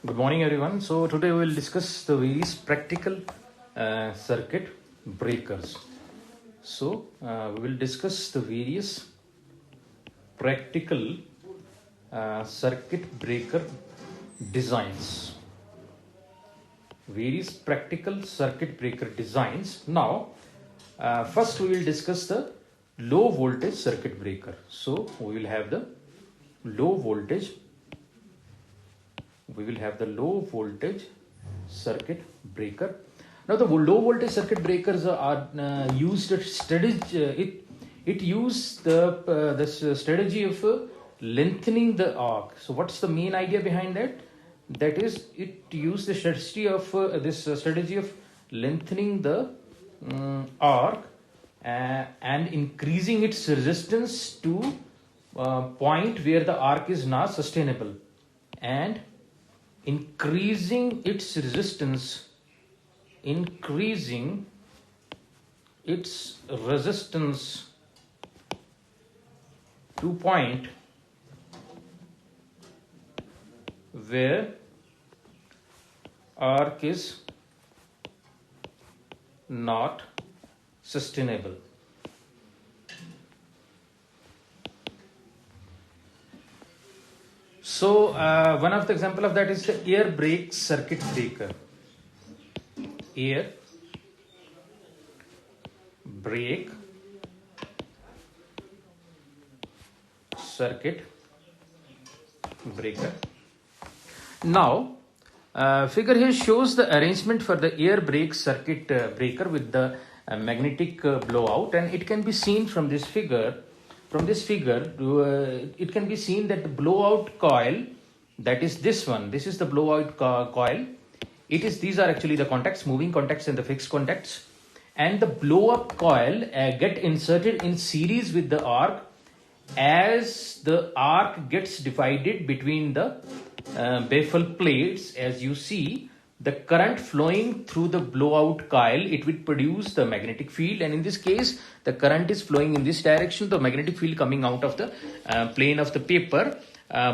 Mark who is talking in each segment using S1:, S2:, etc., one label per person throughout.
S1: Good morning, everyone. So today we will discuss the various practical circuit breakers. So we will discuss the various practical circuit breaker designs. Various practical circuit breaker designs. Now, first we will discuss the low voltage circuit breaker. So we will have the low voltage circuit breaker. Now the low voltage circuit breakers are used strategy. It used this strategy of lengthening the arc. So what's the main idea behind that? That is, it used the strategy of strategy of lengthening the arc and increasing its resistance to point where the arc is not sustainable, and increasing its resistance to point where arc is not sustainable. So one of the example of that is the air brake circuit breaker. Air brake circuit breaker. Now figure here shows the arrangement for the air brake circuit breaker with the magnetic blowout, and it can be seen from this figure. From this figure, it can be seen that the blowout coil, that is this one, this is the blowout coil. These are actually the contacts, moving contacts and the fixed contacts. And the blow up coil get inserted in series with the arc. As the arc gets divided between the baffle plates, as you see, the current flowing through the blowout coil, it will produce the magnetic field, and in this case the current is flowing in this direction, the magnetic field coming out of the plane of the paper,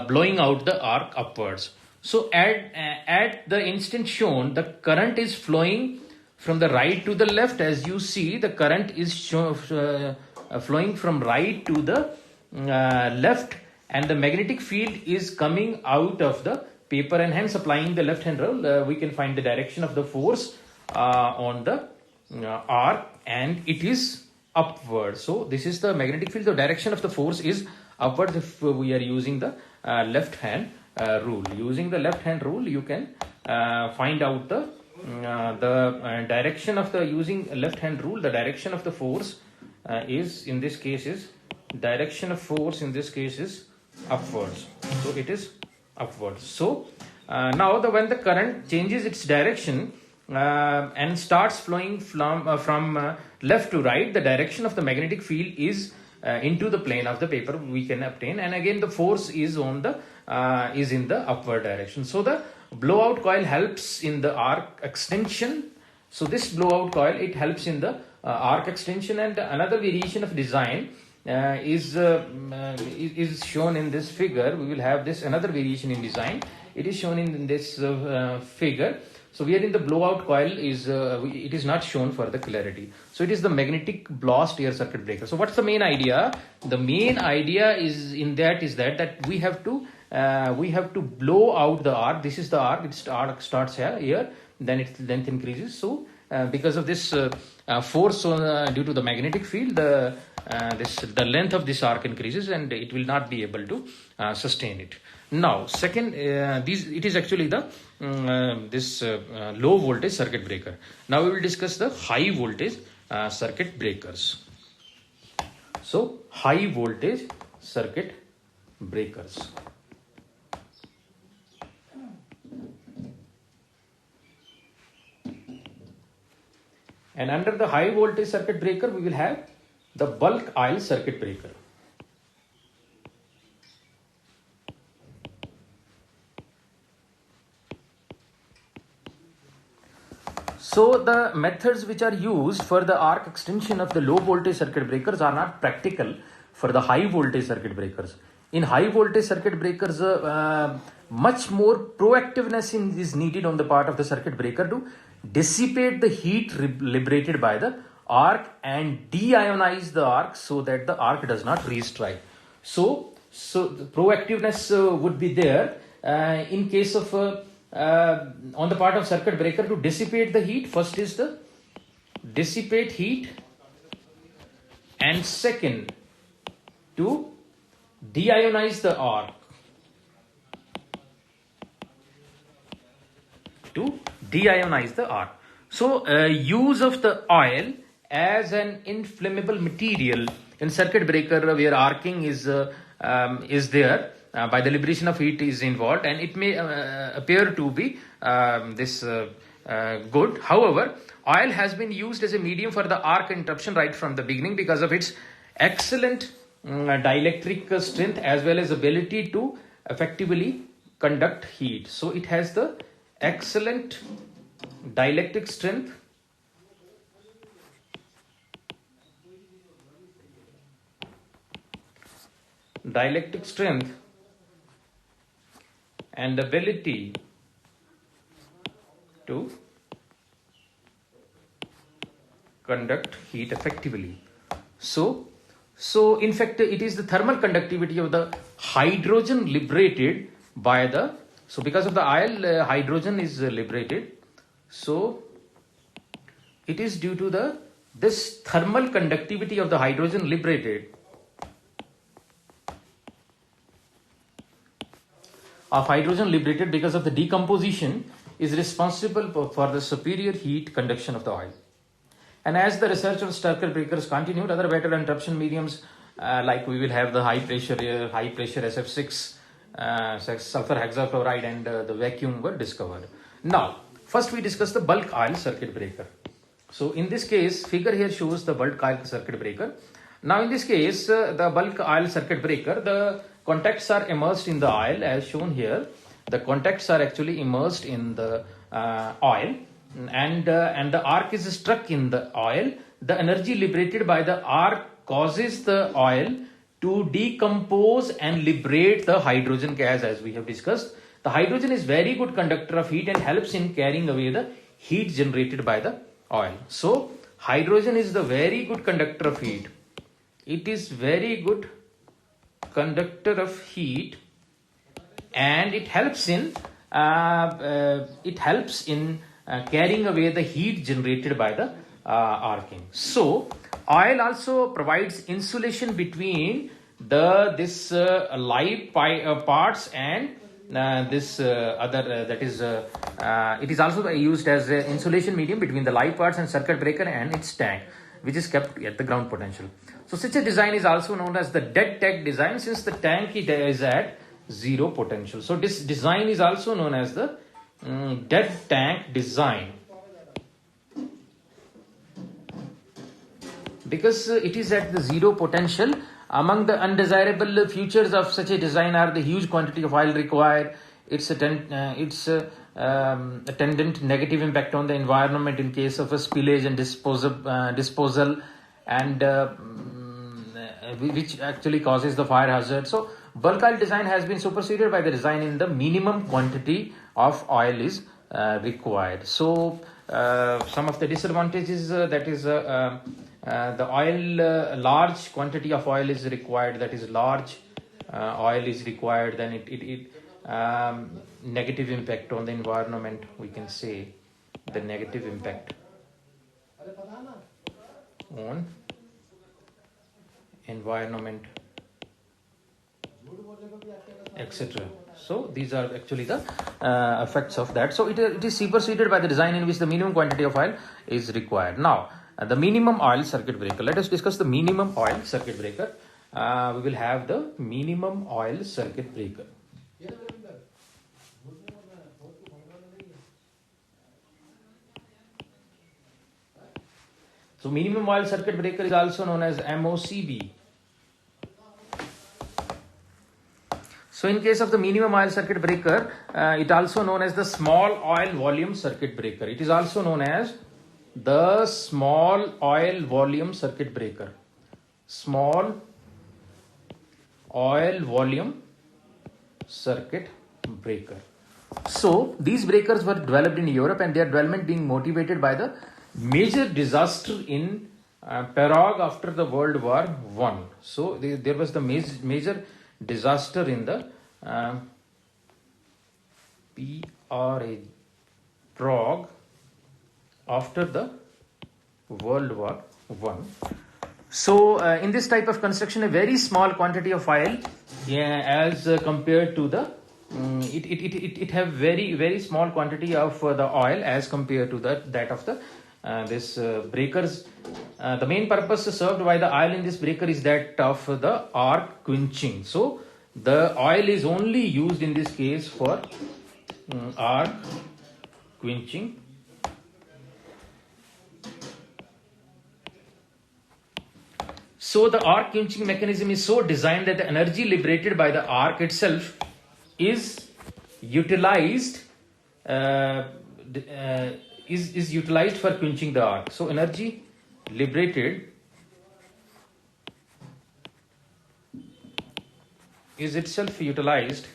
S1: blowing out the arc upwards. So at the instant shown, the current is flowing from the right to the left. As you see, the current is flowing from right to the left, and the magnetic field is coming out of the paper, and hence applying the left hand rule, we can find the direction of the force on the arc, and it is upward. So this is the magnetic field. The direction of the force is upward if we are using the left hand rule. Using the left hand rule, you can find out the direction of the, using left hand rule, the direction of the force is, in this case, is direction of force in this case is upwards. So it is upwards. So now when the current changes its direction and starts flowing from left to right, the direction of the magnetic field is into the plane of the paper we can obtain, and again the force is on the is in the upward direction. So the blowout coil helps in the arc extension. So this blowout coil, it helps in the arc extension. And another variation of design is shown in this figure. We will have this another variation in design. It is shown in this figure. So we are in the blowout coil is it is not shown for the clarity. So it is the magnetic blast air circuit breaker. So what's the main idea? The main idea is in that that we have to blow out the arc. This is the arc. Its arc starts here, then its length increases. So because of this force due to the magnetic field, the length of this arc increases, and it will not be able to sustain it. Now, second, it is actually the low voltage circuit breaker. Now we will discuss the high voltage circuit breakers. So high voltage circuit breakers. And under the high voltage circuit breaker, we will have the bulk aisle circuit breaker. So the methods which are used for the arc extension of the low voltage circuit breakers are not practical for the high voltage circuit breakers. In high voltage circuit breakers, much more proactiveness is needed on the part of the circuit breaker to dissipate the heat liberated by the arc and deionize the arc so that the arc does not restrike. So the proactiveness would be there in case of on the part of circuit breaker to dissipate the heat. First is the dissipate heat, and second to deionize the arc. To deionize the arc. So use of the oil as an inflammable material in circuit breaker where arcing is there by the liberation of heat is involved, and it may appear to be good. However, oil has been used as a medium for the arc interruption right from the beginning because of its excellent dielectric strength as well as ability to effectively conduct heat. So it has the excellent dielectric strength and ability to conduct heat effectively. So in fact it is the thermal conductivity of the hydrogen liberated by the, so because of the oil hydrogen is liberated, so it is due to this thermal conductivity of the hydrogen liberated because of the decomposition is responsible for the superior heat conduction of the oil. And as the research on circuit breakers continued, other better interruption mediums like we will have the high pressure SF6 sulfur hexachloride and the vacuum were discovered. Now first we discuss the bulk oil circuit breaker. So in this case, figure here shows the bulk oil circuit breaker. Now in this case, the bulk oil circuit breaker, the contacts are immersed in the oil as shown here. The contacts are actually immersed in the oil, and the arc is struck in the oil. The energy liberated by the arc causes the oil to decompose and liberate the hydrogen gas, as we have discussed. The hydrogen is very good conductor of heat and helps in carrying away the heat generated by the oil. So hydrogen is the very good conductor of heat. It is very good conductor of heat, and it helps in carrying away the heat generated by the arcing. So oil also provides insulation between this live parts and this other that is it is also used as an insulation medium between the live parts and circuit breaker and its tank, which is kept at the ground potential. So such a design is also known as the dead tank design, since the tank is at zero potential. So this design is also known as the dead tank design, because it is at the zero potential. Among the undesirable features of such a design are the huge quantity of oil required, its attendant negative impact on the environment in case of a spillage and disposal, and which actually causes the fire hazard. So bulk oil design has been superseded by the design in the minimum quantity of oil is required. So some of the disadvantages, that is the oil, large quantity of oil is required, that is large oil is required, then it negative impact on the environment, we can say the negative impact on environment, etc. So these are actually the effects of that. So it is superseded by the design in which the minimum quantity of oil is required. Now the minimum oil circuit breaker. Let us discuss the minimum oil circuit breaker. We will have the minimum oil circuit breaker. So minimum oil circuit breaker is also known as MOCB. So in case of the minimum oil circuit breaker, it also known as the small oil volume circuit breaker. It is also known as the small oil volume circuit breaker. Small oil volume circuit breaker. So these breakers were developed in Europe, and their development being motivated by the major disaster in Prague after the World War One. So there was the major disaster in the Prague after the World War One. So in this type of construction, a very small quantity of oil, as compared to the it have very small quantity of the oil as compared to that of the this breakers. The main purpose served by the oil in this breaker is that of the arc quenching. So the oil is only used in this case for arc quenching. So the arc quenching mechanism is so designed that the energy liberated by the arc itself is utilized is utilized for quenching the arc. So energy liberated is itself utilized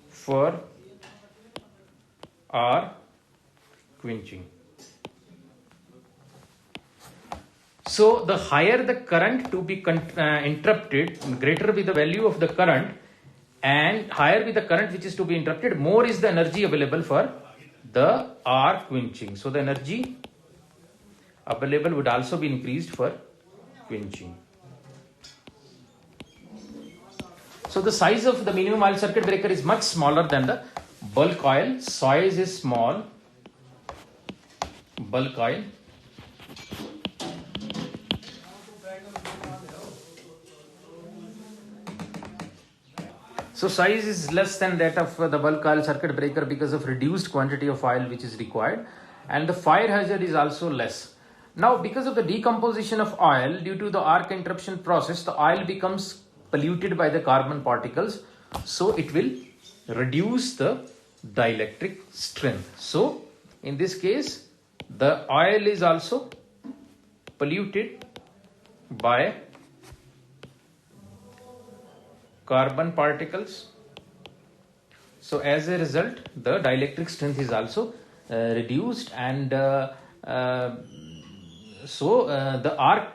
S1: for arc quenching. So the higher the current to be interrupted, greater will be the value of the current, and higher be the current which is to be interrupted, more is the energy available for the arc quenching. So the energy available would also be increased for quenching. So the size of the minimum oil circuit breaker is much smaller than the bulk oil. Size is small. Bulk oil. So size is less than that of the bulk oil circuit breaker because of reduced quantity of oil which is required, and the fire hazard is also less. Now because of the decomposition of oil due to the arc interruption process, the oil becomes polluted by the carbon particles, so it will reduce the dielectric strength. So in this case the oil is also polluted by carbon particles. So as a result the dielectric strength is also reduced, and the arc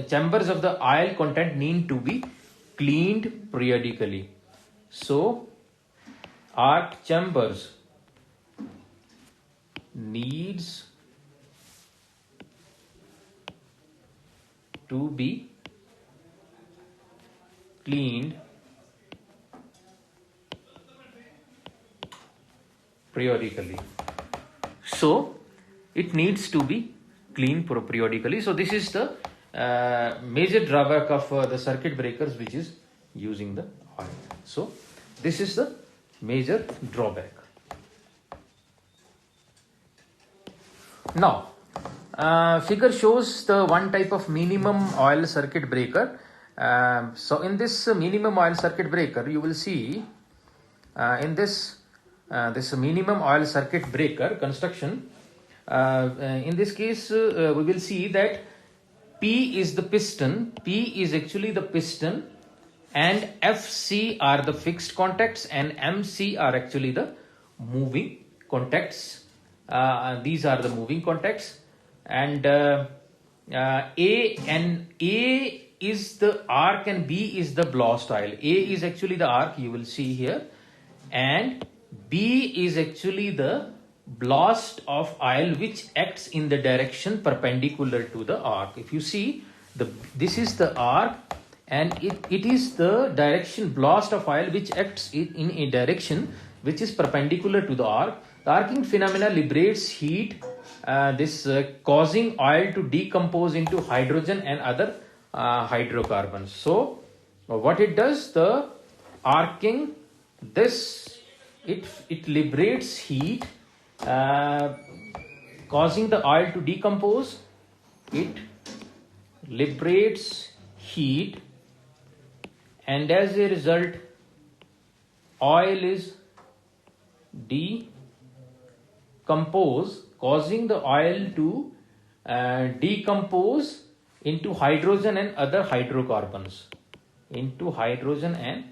S1: chambers of the oil content need to be cleaned periodically. So arc chambers needs to be cleaned periodically. So it needs to be cleaned periodically. So this is the major drawback of the circuit breakers which is using the oil. So this is the major drawback. Now figure shows the one type of minimum oil circuit breaker. So in this minimum oil circuit breaker you will see in this minimum oil circuit breaker construction, in this case we will see that P is the piston, P is actually the piston, and FC are the fixed contacts and MC are actually the moving contacts. These are the moving contacts, and A is the arc and B is the blast oil. A is actually the arc, you will see here, and B is actually the blast of oil which acts in the direction perpendicular to the arc. If you see, this is the arc, and it is the direction blast of oil which acts in a direction which is perpendicular to the arc. The arcing phenomena liberates heat, causing oil to decompose into hydrogen and other hydrocarbons. So what it does, the arcing, it liberates heat, causing the oil to decompose. It liberates heat, and as a result oil is decompose, causing the oil to decompose into hydrogen and other hydrocarbons. Into hydrogen and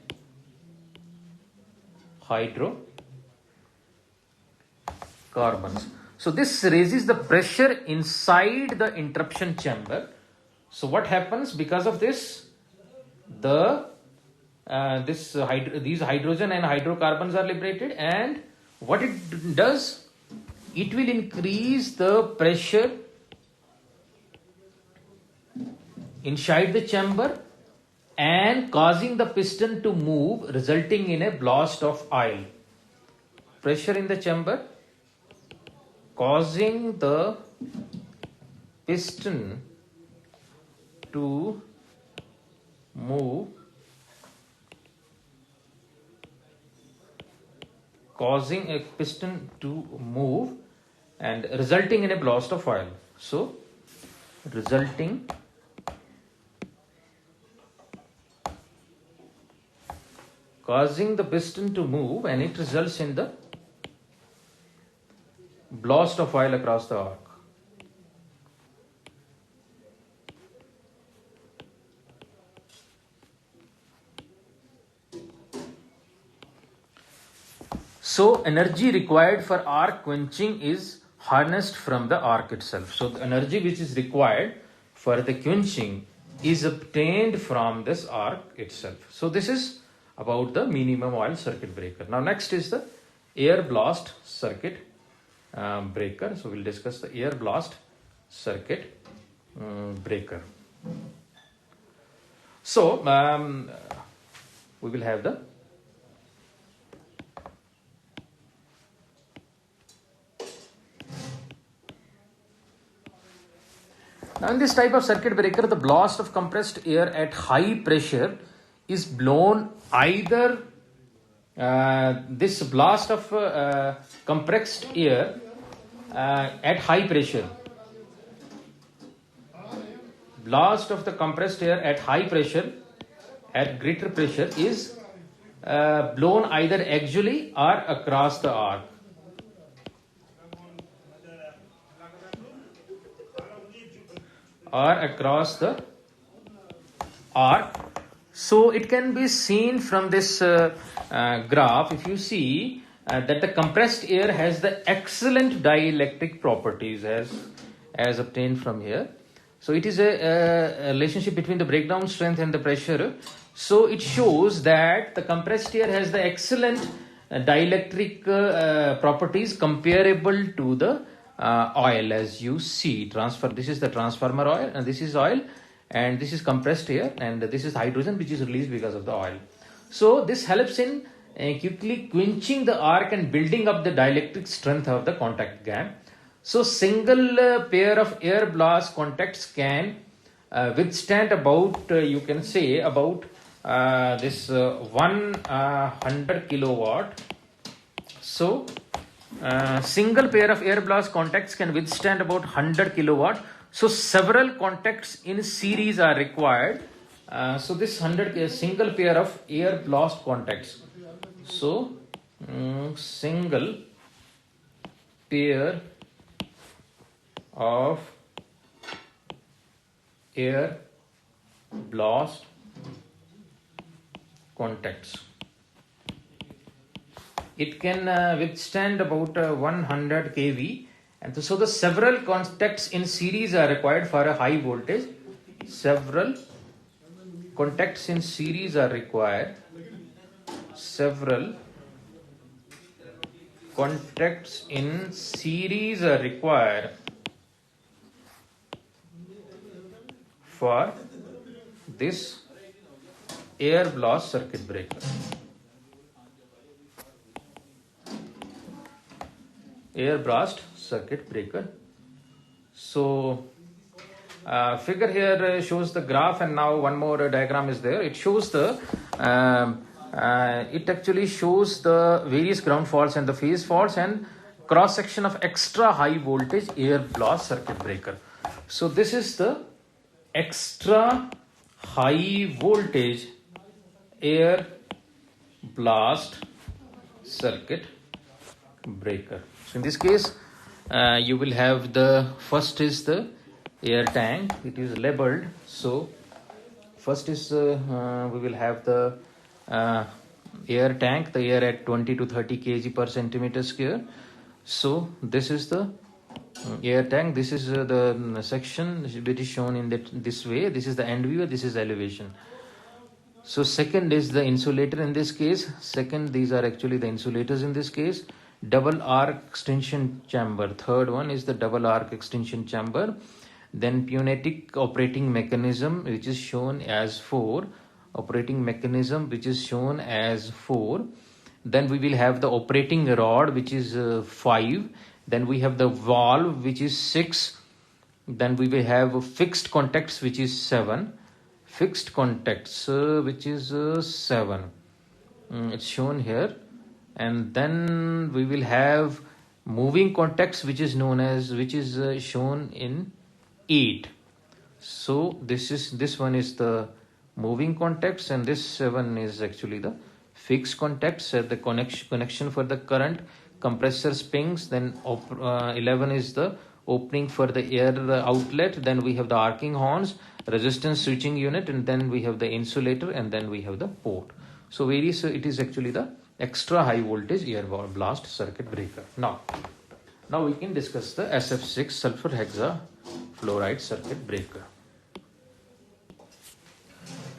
S1: hydrocarbons. So this raises the pressure inside the interruption chamber. So what happens because of this? These hydrogen and hydrocarbons are liberated, and what it does, it will increase the pressure inside the chamber and causing the piston to move, resulting in a blast of oil. Pressure in the chamber causing the piston to move, and resulting in a blast of oil. So causing the piston to move, and it results in the blast of oil across the arc. So energy required for arc quenching is harnessed from the arc itself. So the energy which is required for the quenching is obtained from this arc itself. So this is about the minimum oil circuit breaker. Now next is the air blast circuit breaker. So we'll discuss the air blast circuit breaker. So we will have the now in this type of circuit breaker, the blast of compressed air at high pressure is blown either this blast of compressed air at high pressure. Blast of the compressed air at high pressure, at greater pressure, is blown either axially or across the arc. So it can be seen from this graph. If you see that the compressed air has the excellent dielectric properties as obtained from here. So it is a relationship between the breakdown strength and the pressure. So it shows that the compressed air has the excellent dielectric properties comparable to the oil, as you see. This is the transformer oil, and this is oil, and this is compressed air, and this is hydrogen which is released because of the oil. So this helps in quickly quenching the arc and building up the dielectric strength of the contact gap. So single pair of air blast contacts can withstand about you can say about this 100 kilowatt. So single pair of air blast contacts can withstand about 100 kilowatt. So several contacts in series are required. So this single pair of air blast contacts. So single pair of air blast contacts. It can withstand about 100 kV, and so the several contacts in series are required for a high voltage. Several contacts in series are required. Several contacts in series are required for this air blast circuit breaker. Air blast circuit breaker. So figure here shows the graph, and now one more diagram is there. It shows the it actually shows the various ground faults and the phase faults and cross section of extra high voltage air blast circuit breaker. So this is the extra high voltage air blast circuit breaker. So in this case you will have the first is the air tank. It is labeled. So first is we will have the uh, air tank, the air at 20 to 30 kg per centimeter square. So this is the air tank. This is the section which is shown in this way. This is the end view, this is elevation. So second is the insulator in this case. Second, these are actually the insulators in this case. Double arc extension chamber. Third one is the double arc extension chamber. Then pneumatic operating mechanism, which is shown as 4. Operating mechanism, which is shown as 4. Then we will have the operating rod, which is 5. Then we have the valve, which is 6. Then we will have fixed contacts, which is 7. Fixed contacts, which is 7. It's shown here. And then we will have moving contacts, which is shown in 8. So this one is the moving contacts, and this 7 is actually the fixed contacts, the connection for the current, compressor springs. Then 11 is the opening for the air outlet. Then we have the arcing horns, resistance switching unit, and then we have the insulator, and then we have the port. So it is actually the extra high voltage air blast circuit breaker. Now we can discuss the SF6 sulfur hexafluoride circuit breaker.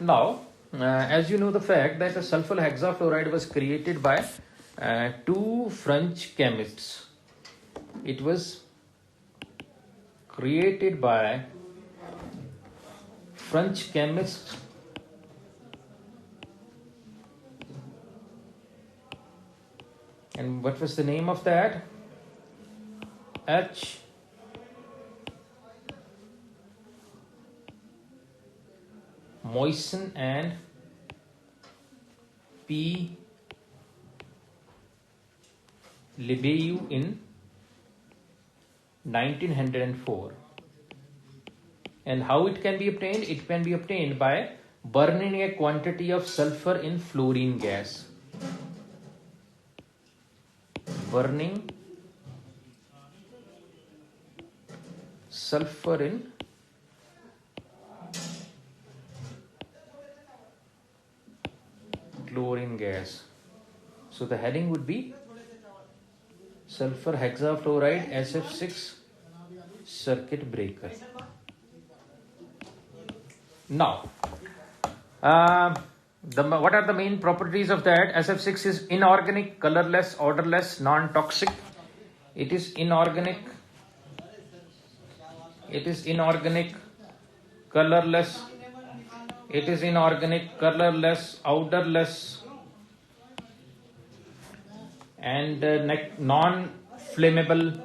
S1: Now, as you know the fact that the sulfur hexafluoride was created by 2 French chemists. It was created by French chemists and what was the name of that? H. Moissan and P. Lebesgue in 1904. And how it can be obtained? It can be obtained by burning a quantity of sulfur in fluorine gas. Burning sulfur in fluorine gas. So the heading would be sulfur hexafluoride SF6 circuit breaker. Now, what are the main properties of that? SF6 is inorganic, colorless, odorless, non-toxic. It is inorganic. It is inorganic, colorless. It is inorganic, colorless, odorless, and non-flammable.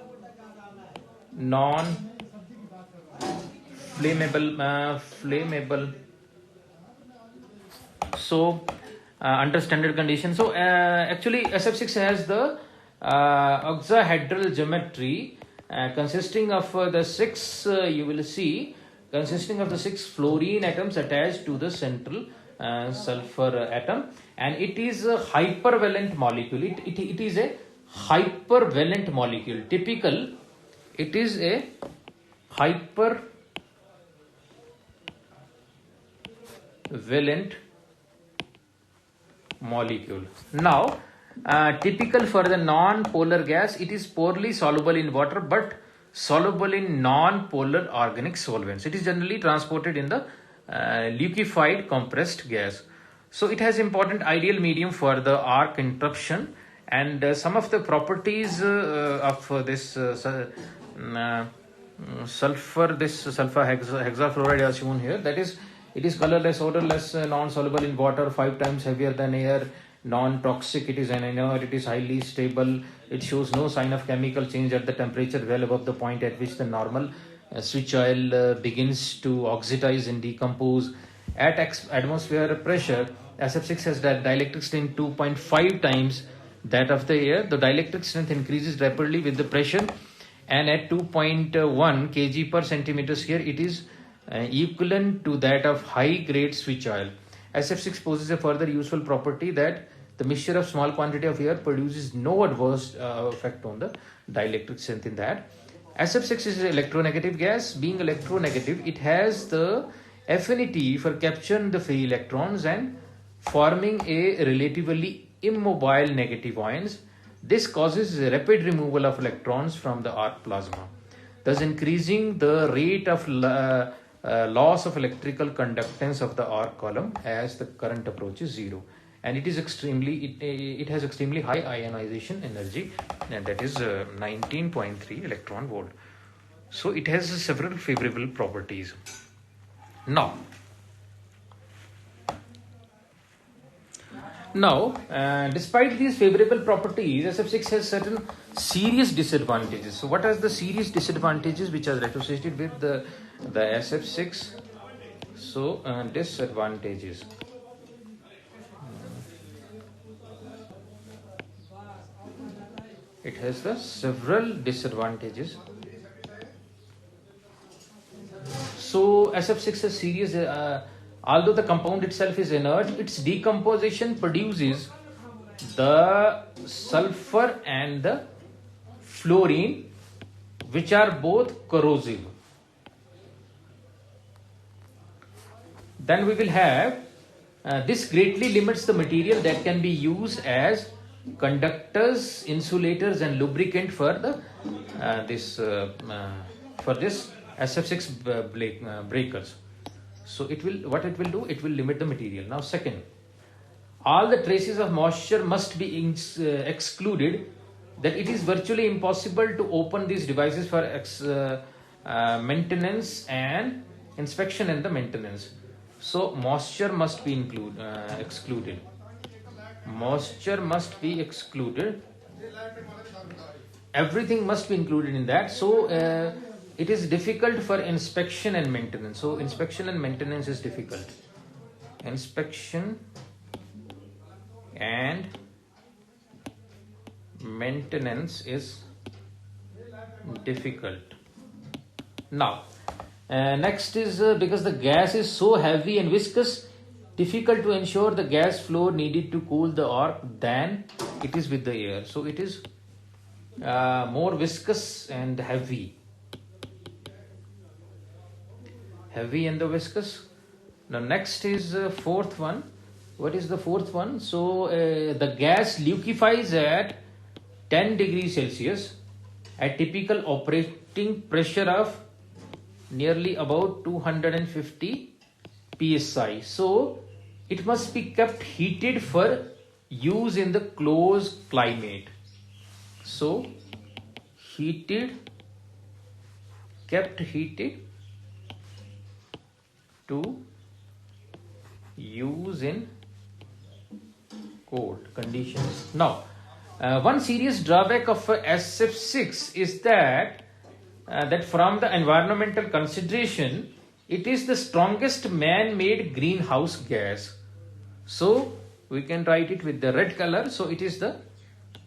S1: Flammable. So under standard conditions. So actually SF6 has the octahedral geometry consisting of the 6 you will see consisting of the 6 fluorine atoms attached to the central sulfur atom, and it is a hypervalent molecule. It is a hypervalent molecule. Typical, it is a hypervalent molecule. Now, typical for the non-polar gas, it is poorly soluble in water but soluble in non-polar organic solvents. It is generally transported in the liquefied compressed gas. So it has important ideal medium for the arc interruption, and some of the properties of this sulfur hexafluoride are shown here. That is, it is colorless, odorless, non-soluble in water, 5 times heavier than air, non-toxic, it is an inert, it is highly stable, it shows no sign of chemical change at the temperature well above the point at which the normal switch oil begins to oxidize and decompose. At atmosphere pressure, SF6 has that dielectric strength 2.5 times that of the air. The dielectric strength increases rapidly with the pressure, and at 2.1 kg per centimeter square, it is equivalent to that of high-grade switch oil. SF6 possesses a further useful property that the mixture of small quantity of air produces no adverse effect on the dielectric strength in that. SF6 is an electronegative gas. Being electronegative, it has the affinity for capturing the free electrons and forming a relatively immobile negative ions. This causes rapid removal of electrons from the arc plasma, thus increasing the rate of loss of electrical conductance of the arc column as the current approaches zero. And it is it has extremely high ionization energy, and that is 19.3 electron volt. So it has several favorable properties. Now, despite these favorable properties, SF6 has certain serious disadvantages. So what are the serious disadvantages which are associated with the SF6? So disadvantages. It has the several disadvantages. So SF6 is serious. Although the compound itself is inert, its decomposition produces the sulfur and the fluorine, which are both corrosive. Then we will have this greatly limits the material that can be used as conductors, insulators, and lubricant for the this SF6 breakers. So what it will do, it will limit the material. Now second, all the traces of moisture must be excluded, that it is virtually impossible to open these devices for maintenance and inspection and the maintenance. So moisture must be excluded. Moisture must be excluded. Everything must be included in that. So it is difficult for inspection and maintenance. So inspection and maintenance is difficult. Inspection and maintenance is difficult. Now, next is because the gas is so heavy and viscous, difficult to ensure the gas flow needed to cool the arc than it is with the air. So it is more viscous and heavy. Heavy and the viscous. Now next is fourth one. What is the fourth one? So the gas liquefies at 10 degrees Celsius at typical operating pressure of nearly about 250 psi. So it must be kept heated for use in the closed climate. So kept heated to use in cold conditions. Now, one serious drawback of SF6 is that from the environmental consideration, it is the strongest man-made greenhouse gas. So we can write it with the red color. So it is the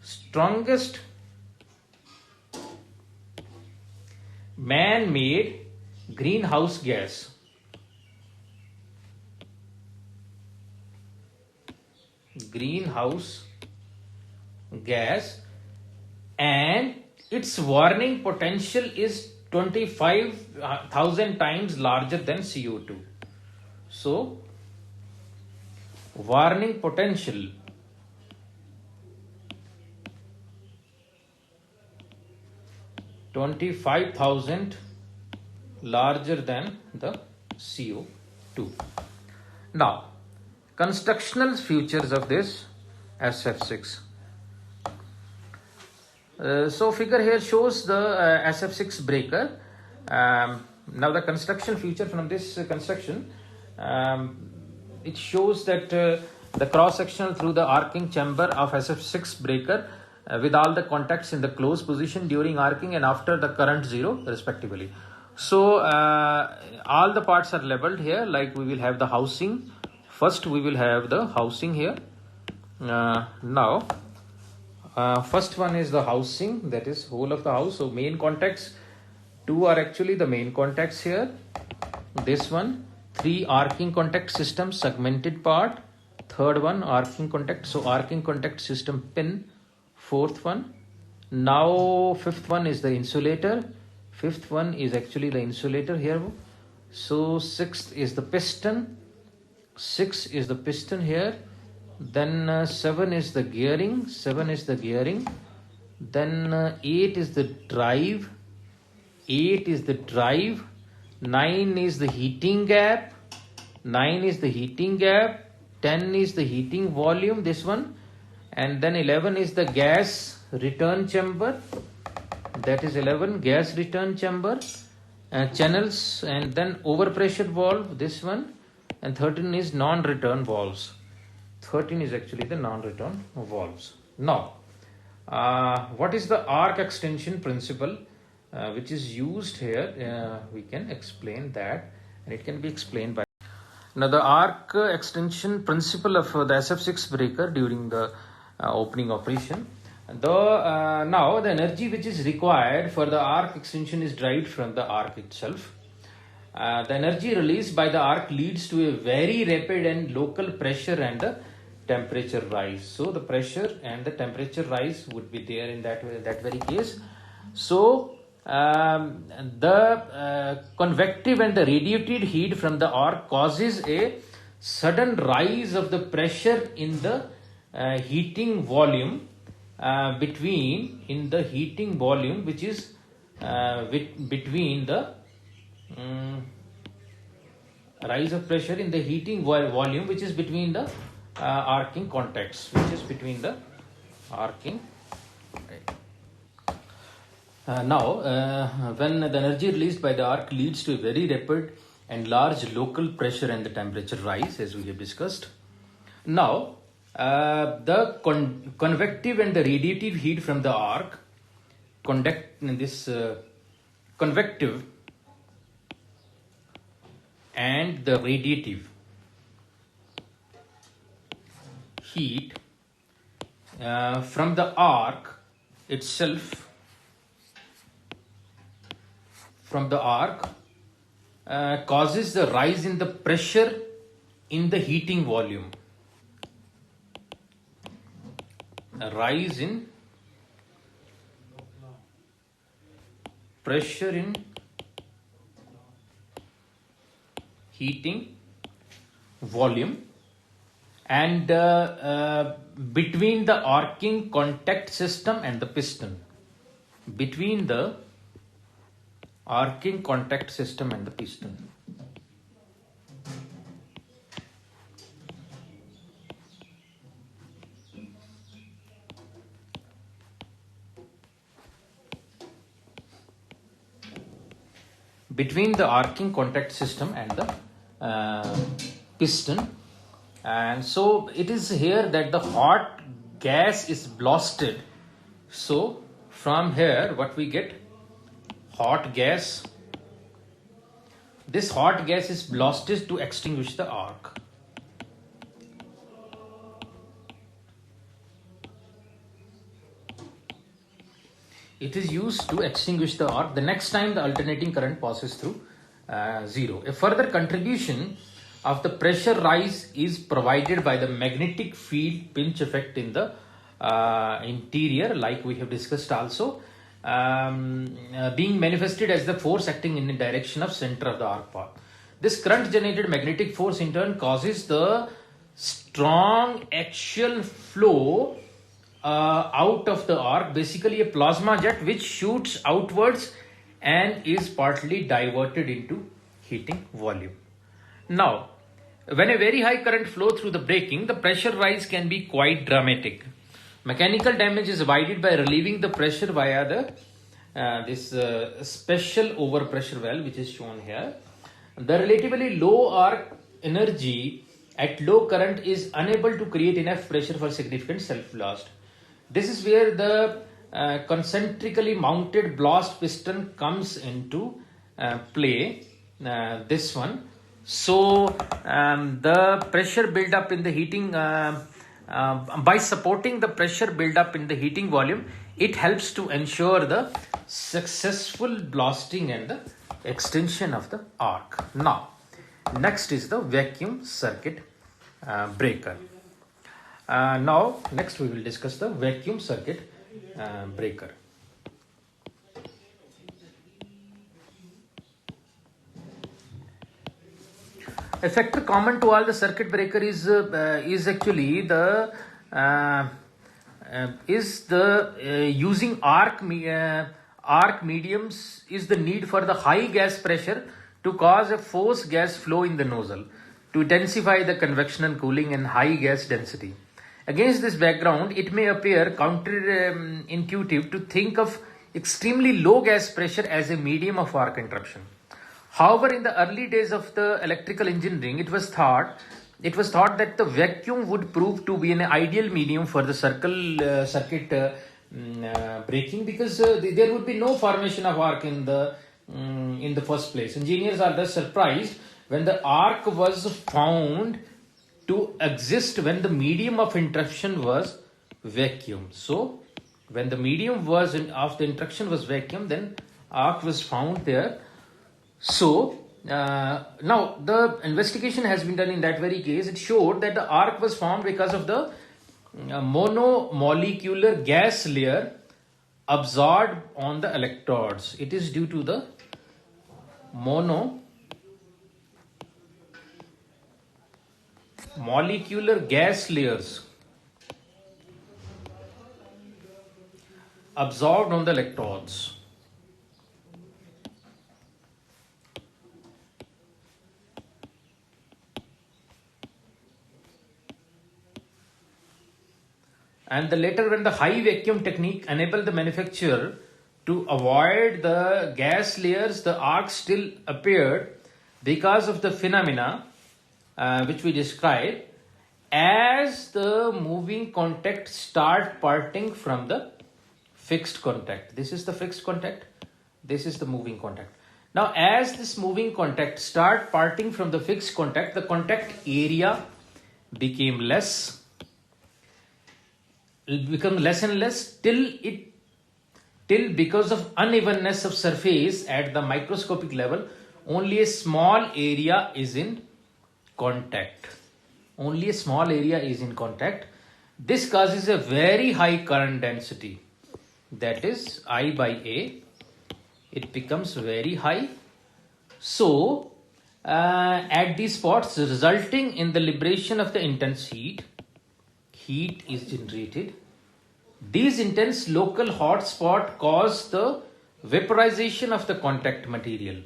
S1: strongest man-made greenhouse gas. Greenhouse gas, and its warning potential is 25,000 times larger than CO2. So warning potential (25,000) larger than the CO2. Now, constructional features of this SF6. So figure here shows the SF6 breaker. Now the construction feature from this construction, it shows that the cross sectional through the arcing chamber of SF6 breaker with all the contacts in the closed position during arcing and after the current zero respectively. So all the parts are labeled here, like we will have the housing. First we will have the housing here. Now first one is the housing, that is whole of the house. So main contacts, 2 are actually the main contacts here. This one, 3 arcing contact system segmented part. Third one, arcing contact. So arcing contact system pin. Fourth one. Now fifth one is the insulator. Fifth one is actually the insulator here. So sixth is the piston. 6 is the piston here. Then 7 is the gearing. 7 is the gearing. Then 8 is the drive. 8 is the drive. 9 is the heating gap. 9 is the heating gap. 10 is the heating volume, this one. And then 11 is the gas return chamber. That is 11, gas return chamber. Channels, and then overpressure valve, this one. And 13 is non-return valves. 13 is actually the non-return valves. Now, what is the arc extension principle which is used here? We can explain that, and it can be explained by. Now, the arc extension principle of the SF6 breaker during the opening operation. Now, the energy which is required for the arc extension is derived from the arc itself. The energy released by the arc leads to a very rapid and local pressure and the temperature rise. So the pressure and the temperature rise would be there in that very case. So the convective and the radiated heat from the arc causes a sudden rise of the pressure in the heating volume between which is between the rise of pressure in the heating volume which is between the arcing contacts, when the energy released by the arc leads to a very rapid and large local pressure and the temperature rise, as we have discussed. Now, the convective and the radiative heat from the arc convective and the radiative heat from the arc itself, causes the rise in the pressure in the heating volume. A rise in pressure in heating volume, and between the arcing contact system and the piston. Between the arcing contact system and the piston. Between the arcing contact system and the piston. And so it is here that the hot gas is blasted. So from here what we get? Hot gas. This hot gas is blasted to extinguish the arc. It is used to extinguish the arc the next time the alternating current passes through zero. A further contribution of the pressure rise is provided by the magnetic field pinch effect in the interior, like we have discussed also, being manifested as the force acting in the direction of center of the arc path. This current generated magnetic force in turn causes the strong axial flow out of the arc, basically a plasma jet which shoots outwards and is partly diverted into heating volume. Now, when a very high current flow through the breaking, the pressure rise can be quite dramatic. Mechanical damage is avoided by relieving the pressure via the special overpressure valve, which is shown here. The relatively low arc energy at low current is unable to create enough pressure for significant self-blast. This is where the concentrically mounted blast piston comes into play, this one. So the pressure build up in the heating, by supporting the pressure build up in the heating volume, it helps to ensure the successful blasting and the extension of the arc. Now, next is the vacuum circuit breaker. Now, next we will discuss the vacuum circuit breaker. A factor common to all the circuit breaker is actually the using arc mediums is the need for the high gas pressure to cause a forced gas flow in the nozzle to intensify the convection and cooling and high gas density. Against this background, it may appear counterintuitive to think of extremely low gas pressure as a medium of arc interruption. However, in the early days of the electrical engineering, it was thought that the vacuum would prove to be an ideal medium for the circuit breaking, because there would be no formation of arc in the first place. Engineers are thus surprised when the arc was found to exist when the medium of interruption was vacuum. So, when the medium of the interruption was vacuum, then arc was found there. So, now the investigation has been done in that very case. It showed that the arc was formed because of the monomolecular gas layer absorbed on the electrodes. It is due to the monomolecular gas layers absorbed on the electrodes. And the later, when the high vacuum technique enabled the manufacturer to avoid the gas layers, the arc still appeared because of the phenomena which we described as the moving contact start parting from the fixed contact. This is the fixed contact. This is the moving contact. Now, as this moving contact start parting from the fixed contact, the contact area became less and less till because of unevenness of surface at the microscopic level, only a small area is in contact. Only a small area is in contact. This causes a very high current density, that is I by A. It becomes very high. So, at these spots, resulting in the liberation of the intense heat is generated. These intense local hot spot cause the vaporization of the contact material.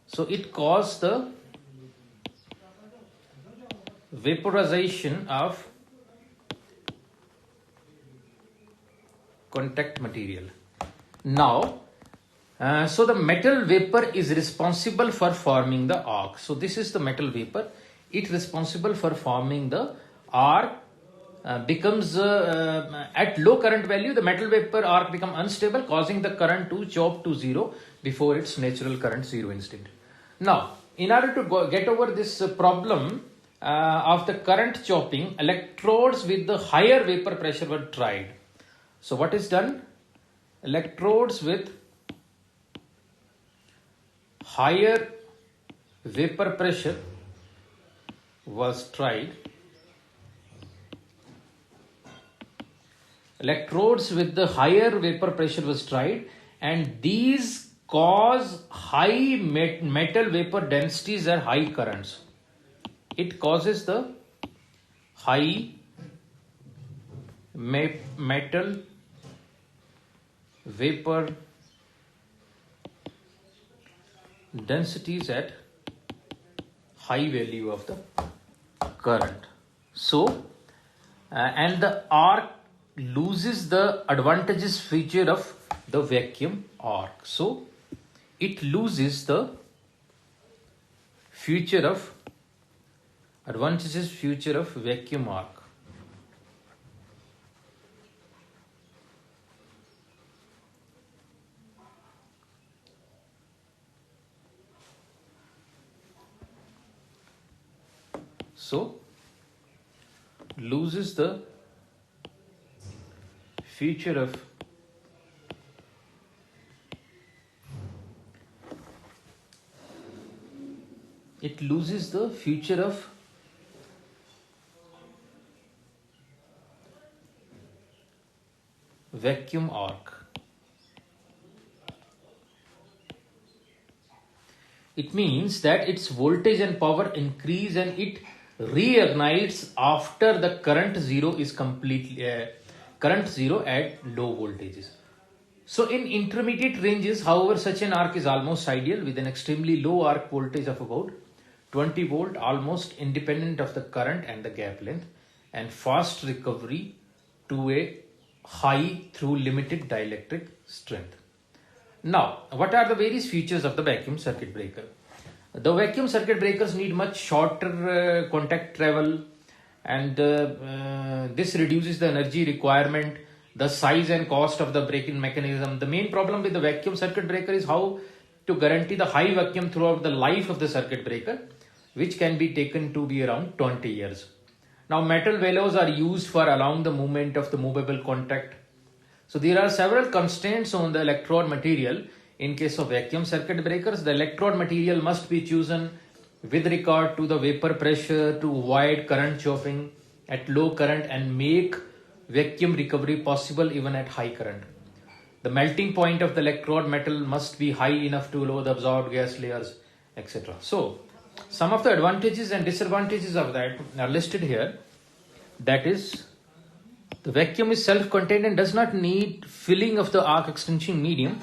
S1: So it caused the vaporization of contact material. Now, so the metal vapor is responsible for forming the arc. So this is the metal vapor. It is responsible for forming the arc. Becomes at low current value, the metal vapor arc become unstable, causing the current to chop to zero before its natural current zero instant. Now, in order to get over this problem of the current chopping, electrodes with the higher vapor pressure were tried. So what is done? Electrodes with higher vapor pressure was tried. Electrodes with the higher vapor pressure was tried, and these cause high metal vapor densities and high currents. It causes the high metal vapor densities at high value of the current. So, and the arc loses the advantageous feature of the vacuum arc. So, it loses the advantageous feature of vacuum arc. So, loses the feature of vacuum arc. It means that its voltage and power increase and it reignites after the current zero is completely current zero at low voltages. So in intermediate ranges, however, such an arc is almost ideal with an extremely low arc voltage of about 20 volt, almost independent of the current and the gap length, and fast recovery to a high through limited dielectric strength. Now, what are the various features of the vacuum circuit breaker? The vacuum circuit breakers need much shorter contact travel, and this reduces the energy requirement, the size and cost of the braking mechanism. The main problem with the vacuum circuit breaker is how to guarantee the high vacuum throughout the life of the circuit breaker, which can be taken to be around 20 years. Now, metal bellows are used for allowing the movement of the movable contact. So there are several constraints on the electrode material. In case of vacuum circuit breakers, the electrode material must be chosen with regard to the vapor pressure to avoid current chopping at low current and make vacuum recovery possible even at high current. The melting point of the electrode metal must be high enough to lower the absorbed gas layers, etc. So, some of the advantages and disadvantages of that are listed here. That is, the vacuum is self-contained and does not need filling of the arc extension medium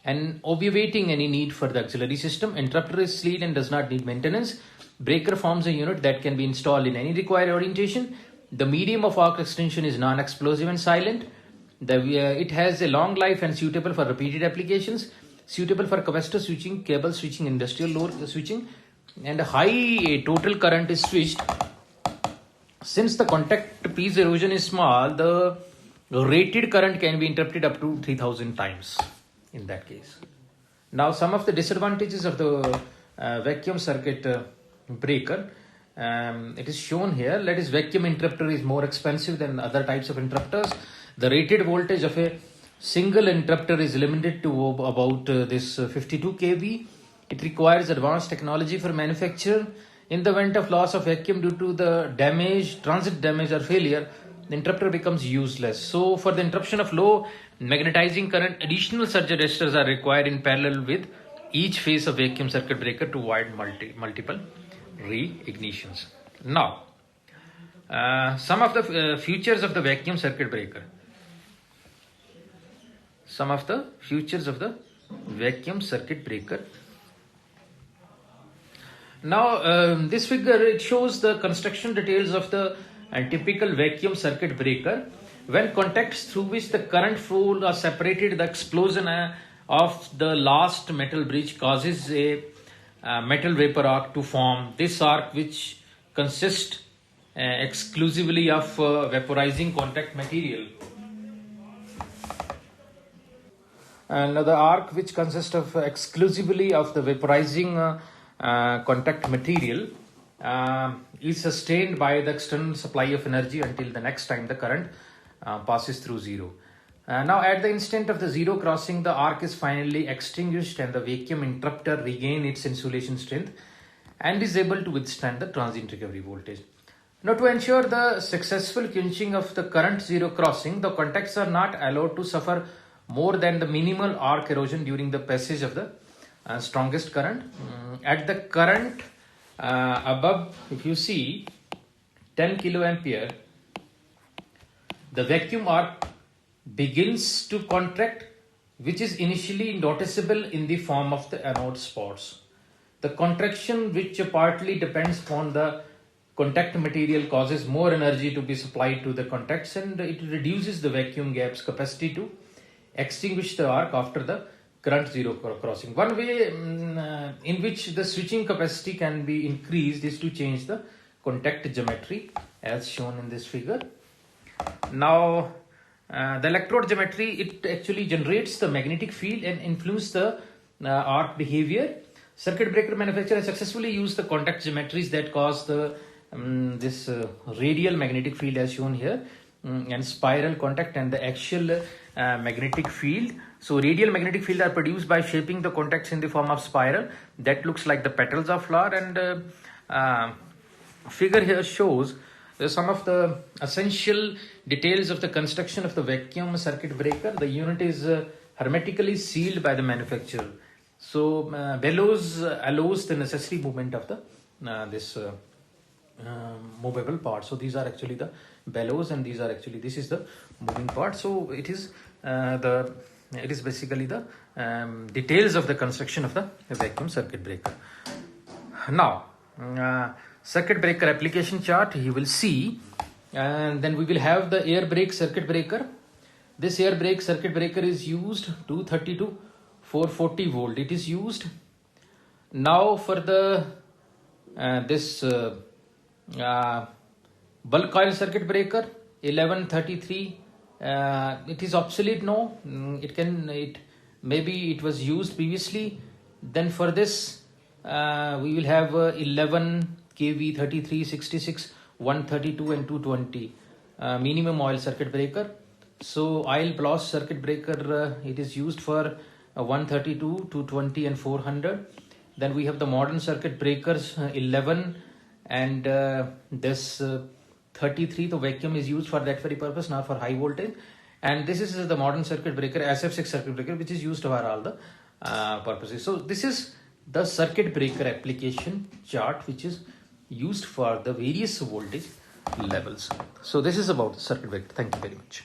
S1: and obviating any need for the auxiliary system. Interrupter is sleek and does not need maintenance. Breaker forms a unit that can be installed in any required orientation. The medium of arc extension is non-explosive and silent. It has a long life and suitable for repeated applications, suitable for capacitor switching, cable switching, industrial load switching, and a high total current is switched. Since the contact piece erosion is small, the rated current can be interrupted up to 3000 times in that case. Now, some of the disadvantages of the vacuum circuit breaker. It is shown here. That is, vacuum interrupter is more expensive than other types of interrupters. The rated voltage of a single interrupter is limited to about this 52 kV. It requires advanced technology for manufacture. In the event of loss of vacuum due to the damage, transit damage or failure, the interrupter becomes useless. So for the interruption of low magnetizing current, additional surge arresters are required in parallel with each phase of vacuum circuit breaker to avoid multiple reignitions. Now, some of the features of the vacuum circuit breaker. Some of the features of the vacuum circuit breaker. Now, this figure, it shows the construction details of the typical vacuum circuit breaker. When contacts through which the current flow are separated, the explosion of the last metal bridge causes a metal vapor arc to form. This arc, which consists exclusively of vaporizing contact material. And the arc, which consists of exclusively of the vaporizing contact material, is sustained by the external supply of energy until the next time the current passes through zero. Now, at the instant of the zero crossing, the arc is finally extinguished and the vacuum interrupter regains its insulation strength and is able to withstand the transient recovery voltage. Now, to ensure the successful quenching of the current zero crossing, the contacts are not allowed to suffer more than the minimal arc erosion during the passage of the strongest current. At the current above, if you see 10 kiloampere, the vacuum arc begins to contract, which is initially noticeable in the form of the anode spots. The contraction, which partly depends upon the contact material, causes more energy to be supplied to the contacts and it reduces the vacuum gap's capacity to extinguish the arc after the current zero crossing. One way in which the switching capacity can be increased is to change the contact geometry as shown in this figure. Now, the electrode geometry, it actually generates the magnetic field and influences the arc behavior. Circuit breaker manufacturers successfully use the contact geometries that cause the this radial magnetic field as shown here, and spiral contact and the axial magnetic field. So radial magnetic field are produced by shaping the contacts in the form of spiral that looks like the petals of flower, and figure here shows some of the essential details of the construction of the vacuum circuit breaker. The unit is hermetically sealed by the manufacturer. So bellows allows the necessary movement of the this movable part. So these are actually the bellows, and these are actually, this is the moving part. So it is basically the details of the construction of the vacuum circuit breaker. Now circuit breaker application chart you will see, and then we will have the air brake circuit breaker. This air brake circuit breaker is used 230 to 440 volt. It is used now for the this bulk coil circuit breaker 1133. It is obsolete now. Maybe it was used previously. Then for this we will have 11 kV 33 66 132 and 220 minimum oil circuit breaker. So oil BLAS circuit breaker, it is used for 132, 220 and 400. Then we have the modern circuit breakers 11 and this 33. The vacuum is used for that very purpose, not for high voltage. And this is the modern circuit breaker, SF6 circuit breaker, which is used for all the purposes. So this is the circuit breaker application chart, which is used for the various voltage levels. So this is about circuit breaker. Thank you very much.